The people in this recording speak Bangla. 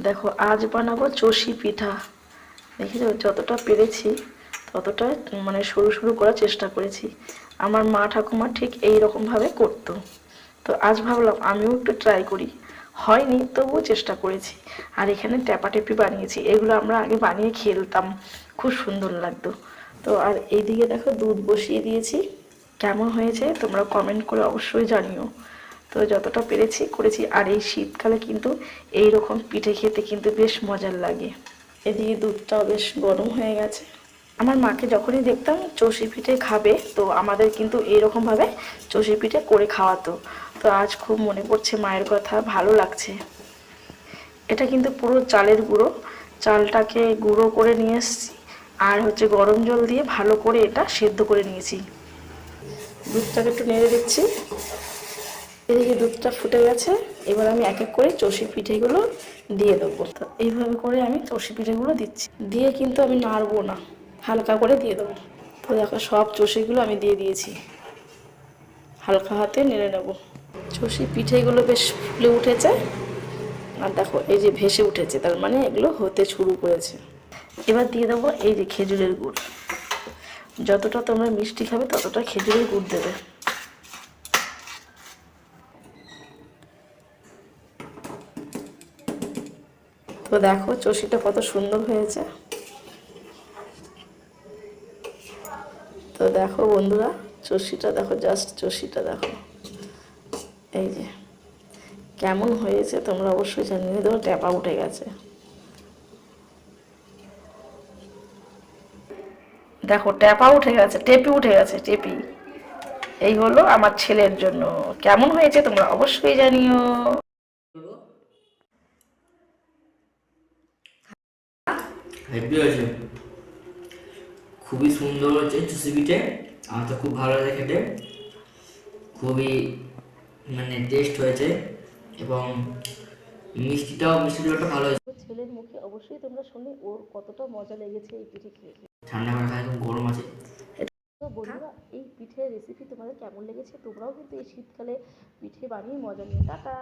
দেখো আজ বানাবো চষি পিঠা। দেখেছো যতটা পেরেছি ততটা মানে সরু সরু করার চেষ্টা করেছি। আমার মা ঠাকুমা ঠিক এই রকমভাবে করতো। তো আজ ভাবলাম আমিও একটু ট্রাই করি। হয়নি তবুও চেষ্টা করেছি। আর এখানে ট্যাপাটেপি বানিয়েছি, এগুলো আমরা আগে বানিয়ে খেলতাম, খুব সুন্দর লাগতো। তো আর এইদিকে দেখো দুধ বসিয়ে দিয়েছি। কেমন হয়েছে তোমরা কমেন্ট করে অবশ্যই জানিও। তো যতটা পেরেছি করেছি। আর এই শীতকালে কিন্তু এই রকম পিঠে খেতে কিন্তু বেশ মজার লাগে। এদিকে দুধটাও বেশ গরম হয়ে গেছে। আমার মাকে যখনই দেখতাম চষি পিঠে খাবে তো আমাদের কিন্তু এইরকমভাবে চষি পিঠে করে খাওয়াতো। তো আজ খুব মনে পড়ছে মায়ের কথা, ভালো লাগছে। এটা কিন্তু পুরো চালের গুঁড়ো, চালটাকে গুঁড়ো করে নিয়ে এসেছি। আর হচ্ছে গরম জল দিয়ে ভালো করে এটা সেদ্ধ করে নিয়েছি। দুধটাকে একটু নেড়ে দিচ্ছি। এদিকে দুধটা ফুটে গেছে। এবার আমি এক এক করে চষি পিঠেগুলো দিয়ে দেবো। তো এইভাবে করে আমি চষি পিঠেগুলো দিচ্ছি, দিয়ে কিন্তু আমি নাড়বো না, হালকা করে দিয়ে দেবো। তো দেখো সব চষিগুলো আমি দিয়ে দিয়েছি, হালকা হাতে নেড়ে নেব। চষি পিঠেগুলো বেশ ফুলে উঠেছে। আর দেখো এই যে ভেসে উঠেছে, তার মানে এগুলো হতে শুরু করেছে। এবার দিয়ে দেবো এই যে খেজুরের গুড়। যতটা তোমরা মিষ্টি খাবে ততটা খেজুরের গুড় দেবে। তো দেখো চষিটা কত সুন্দর হয়েছে। তো দেখো বন্ধুরা চষিটা দেখো, জাস্ট চষিটা দেখো এই যে কেমন হয়েছে তোমরা অবশ্যই জানিয়ে দেবো। ট্যাপা উঠে গেছে, দেখো ট্যাপা উঠে গেছে, টেপি উঠে গেছে, টেপি। এই হলো আমার ছেলের জন্য। কেমন হয়েছে তোমরা অবশ্যই জানিও। হেভি হয়েছে, খুবই সুন্দর হচ্ছে চুষি পিঠে। আমার তো খুব ভালো লাগে খেতে, খুবই মানে টেস্ট হয়েছে এবং মিষ্টিটাও ভালো হয়েছে। ছেলের মুখে অবশ্যই তোমরা শুনে ওর কতটা মজা লেগেছে এই পিঠে খেয়ে। ঠান্ডা করে খায়, খুব গরম আছে। তো বন্ধুরা এই পিঠের রেসিপি তোমাদের কেমন লেগেছে, তোমরাও কিন্তু এই শীতকালে পিঠে বানিয়ে মজা নিও। টাটা।